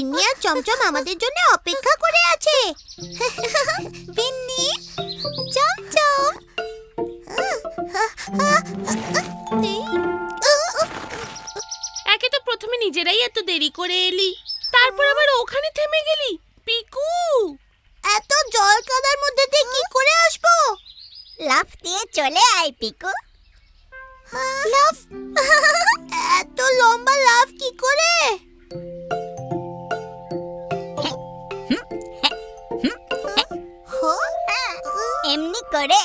বিন্নি আর চমচম আমাদের জন্য অপেক্ষা করে আছে। বিন্নি, চমচম, একে তো প্রথমে নিজেরাই এত দেরি করে এলি, তারপর আবার ওখানে থেমে গেলি। পিকু, এত জল কাদার মধ্যে দিয়ে কি করে আসবো? লাফ দিয়ে চলে আয় পিকু। লাফ? এত লম্বা লাফ কি করে? এমনি করে।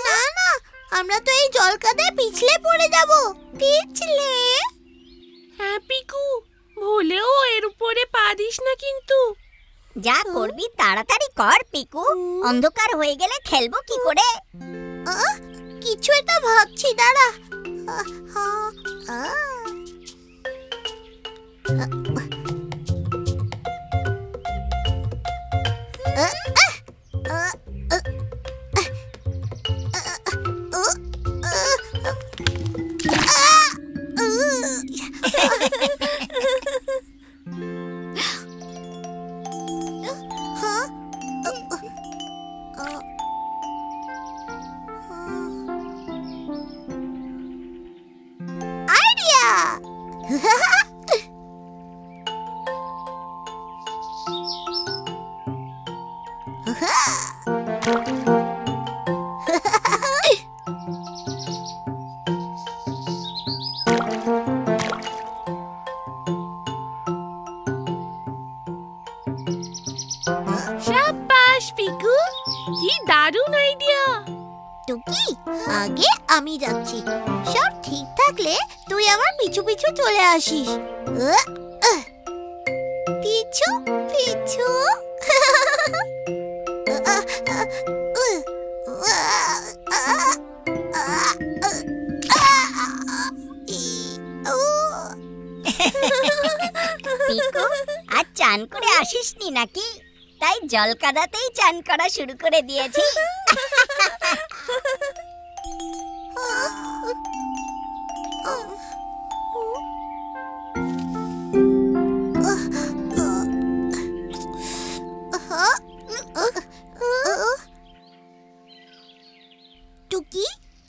না না, আমরা তো এই জল কাদায় পিছলে পড়ে যাব। পিছলে? হ্যাঁ পিকু, ভুলেও এর উপরে পা দিস না কিন্তু। যা করবি তাড়াতাড়ি কর পিকু, অন্ধকার হয়ে গেলে খেলবো কি করে? কিছু একটা ভাবছি, দাঁড়া। শাবাশ পিকু, কি দারুণ আইডিয়া। টুকি, আগে আমি যাচ্ছি। সব ঠিক থাকলে তুই আমার পিছু পিছু চলে আসিস। পিছু পিছু। পিকু, আজ চান করে আসিসনি নাকি? তাই জল কাদাতেই চান করা শুরু করে দিয়েছি। টুকি,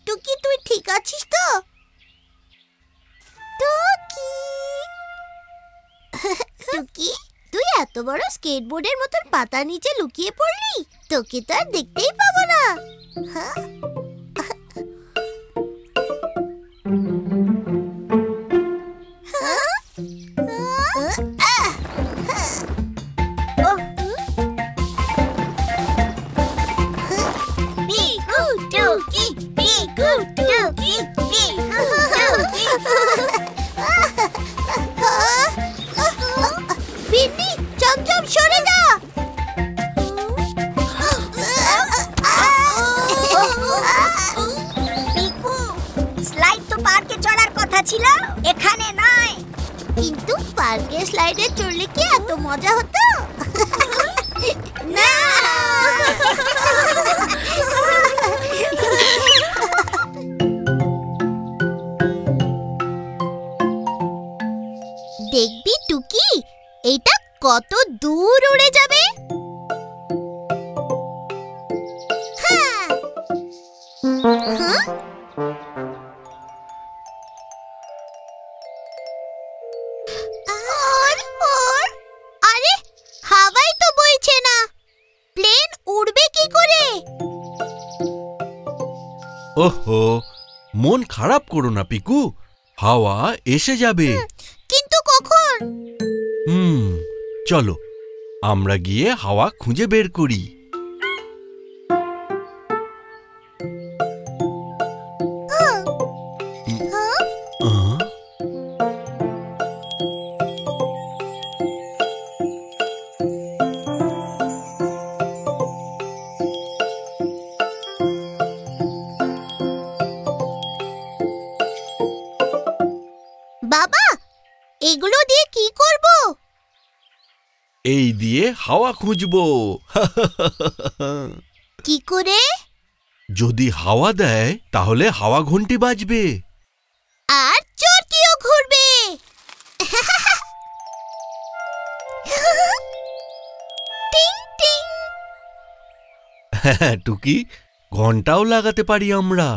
টুকি, তুই ঠিক আছিস তো? টুকি, টুকি, তুই এত বড় স্কেটবোর্ডের মতন পাতার নিচে লুকিয়ে পড়লি, তোকে তো আর দেখতেই পাবো না। পিকু টুকি, পিকু টুকি, পিকু টুকি। বিন্নি, চমচম, সরে যা। পিকু, স্লাইড তো পার্কে চড়ার কথা ছিল, এখানে নয়। কিন্তু পার্কে স্লাইডে চড়লে কি এত মজা হতো? না। দেখবি টুকি, এটা কত দূর উড়ে যাবে। হ্যাঁ। আরে, হাওয়াই তো বইছে না, প্লেন উড়বে কি করে? ওহো, মন খারাপ করো না পিকু, হাওয়া এসে যাবে। কিন্তু কখন? চলো আমরা গিয়ে হাওয়া খুঁজে বের করি। বাবা, এগুলো দিয়ে কি করব? এই দিয়ে হাওয়া খুঁজবো। কি করে? যদি হাওয়া দেয় তাহলে হাওয়া ঘন্টি বাজবে। আর চরকিও ঘুরবে। টিং টিং। টুকি, ঘন্টাও লাগাতে পারি আমরা।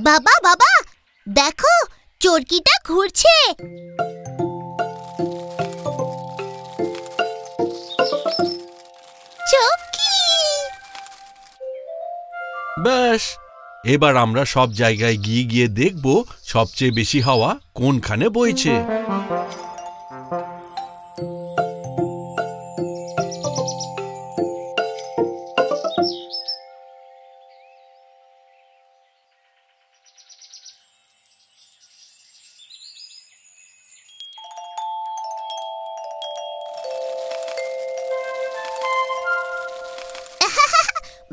বাবা বাবা, দেখো চরকিটা ঘুরছে। চরকি। ব্যাস, এবার আমরা সব জায়গায় গিয়ে গিয়ে দেখব সবচেয়ে বেশি হাওয়া কোনখানে বইছে।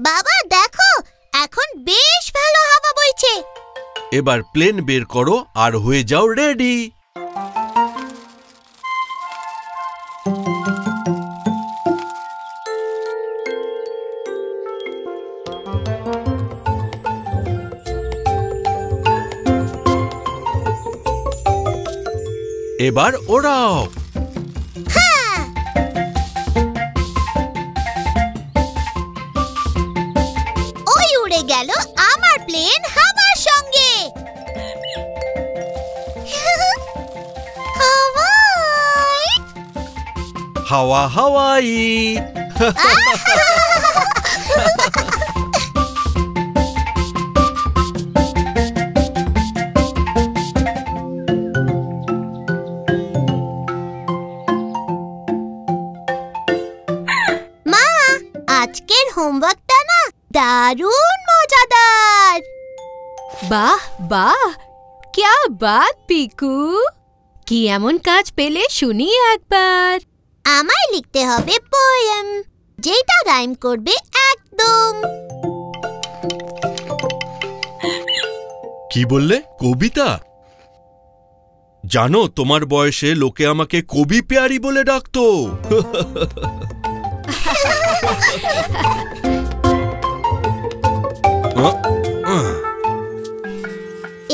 বাবা দেখো, এখন বেশ ভালো হাওয়া বইছে। এবার প্লেন বের করো আর হয়ে যাও রেডি। এবার ওড়াও। ওই উড়ে গেল আমার প্লেন হাওয়ার সঙ্গে। হাওয়ায়। হাওয়া হাওয়াই। মা, আজকের হোমওয়ার্কটা না দারুণ মজাদার। বাহ বাহ, क्या बात পিকু, কি এমন কাজ পেলে শুনি একবার। আমায় লিখতে হবে পোয়েম, যেটা রাইম করবে একদম। কি বললে? কবিতা? জানো, তোমার বয়সে লোকে আমাকে কবি পেয়ারি বলে ডাকতো।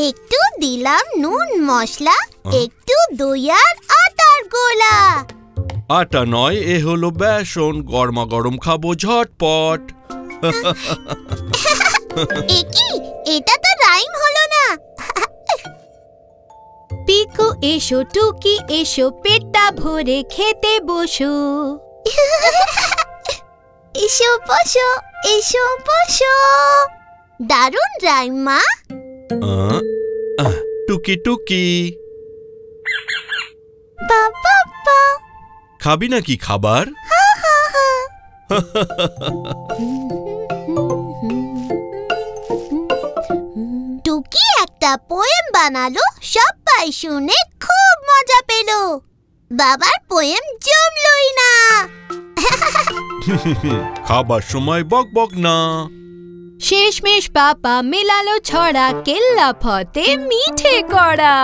একটু দিলাম নুন মশলা, একটু দই আর আটার গোলা। আটা নয়, এ হলো বেসন, গরমা গরম খাবো ঝটপট। একি, এটা তো রাইম হলো না। পিকু এসো, টুকি এসো, পেটটা ভরে খেতে বসো। এসো বসো, এসো বসো। দারুণ রাইম মা। টুকি টুকি, বাবা বা। খাবি নাকি খাবার? টুকি একটা পোয়েম বানালো, সবাই শুনে খুব মজা পেল। বাবার পোয়েম জমলই না। খাবার সময় বক বক না। শেষমেশ পাপা মেলালো ছড়া, কেল্লা ফতে মিঠে কড়া।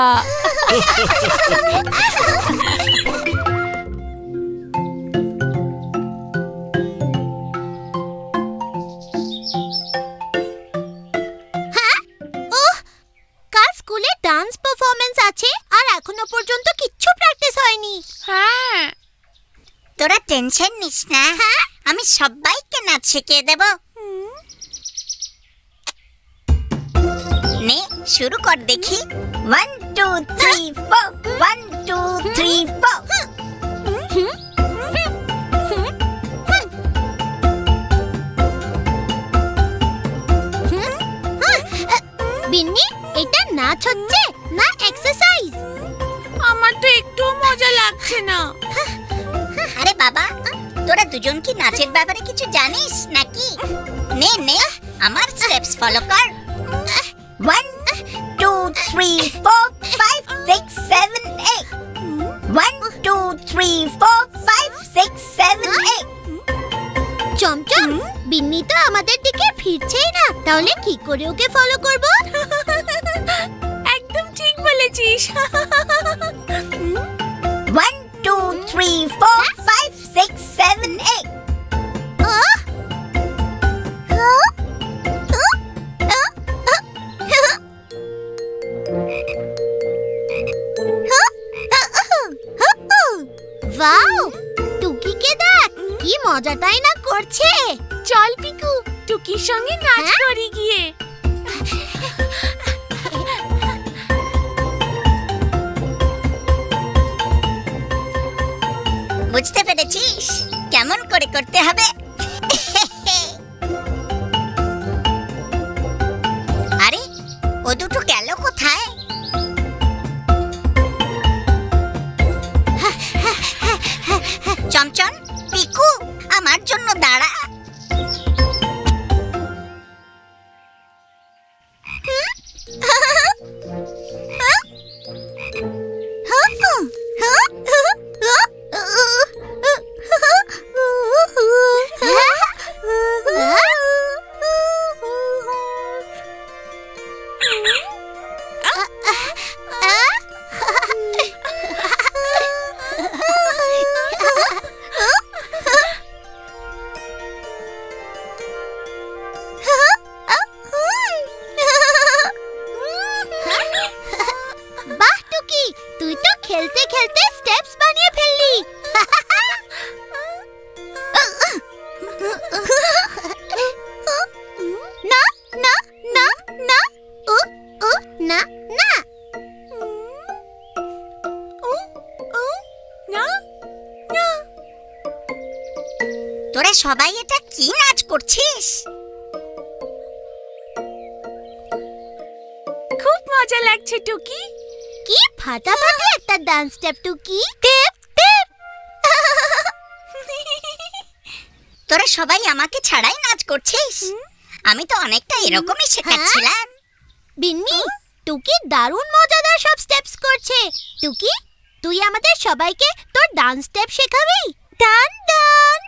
কাল স্কুলে ডান্স পারফরম্যান্স আছে, আর এখনো পর্যন্ত কিচ্ছু প্র্যাকটিস হয়নি। হ্যাঁ, তোরা টেনশন নিস না, আমি সবাইকে নাচ শিখিয়ে দেব। নে শুরু কর দেখি। 1 2 3 4 1 2 3 4। বিন্নি, এটা নাচ হচ্ছে না এক্সারসাইজ? আমার তো একটু মজা লাগছে না। আরে বাবা, তোরা দুজন কি নাচের ব্যাপারে কিছু জানিস নাকি? নে নে আমার স্টেপস ফলো কর। 1 2 3 4 5 6 7 8। 1 2 3 4 5 6 7 8। চমচম, বিন্নি তো আমাদের দিকে ফিরছেই না, তাহলে কি করে ওকে ফলো করব? একদম ঠিক বলেছিস। 1 2 3 4 5 6 7 8। করছে। চল পিকু, টুকির সঙ্গে নাচ হ্যাঁ? করি গিয়ে। বুঝতে পেরেছিস কেমন করে করতে হবে? আরে ও দুটো গেল কোথায়? চমচম, পিকু, আমার জন্য দাঁড়া। বাহ টুকি, তুই তো খেলতে খেলতে স্টেপস বানিয়ে ফেললি। না না না না, উ উ না না, উ উ না না। তোরা সবাই এটা কি নাচ করছিস? খুব মজা লাগছে টুকি। কি ফাটাফাটি একটা ডান্স স্টেপ টুকি। টেপ টেপ। তোরা সবাই আমাকে ছাড়াই নাচ করছিস? আমি তো অনেকটা এরকমই শেখাচ্ছিলাম। বিন্নি, টুকি দারুণ মজাদার সব স্টেপস করছে। টুকি, তুই আমাদের সবাইকে তোর ডান্স স্টেপ শেখাবি? ডান ডান।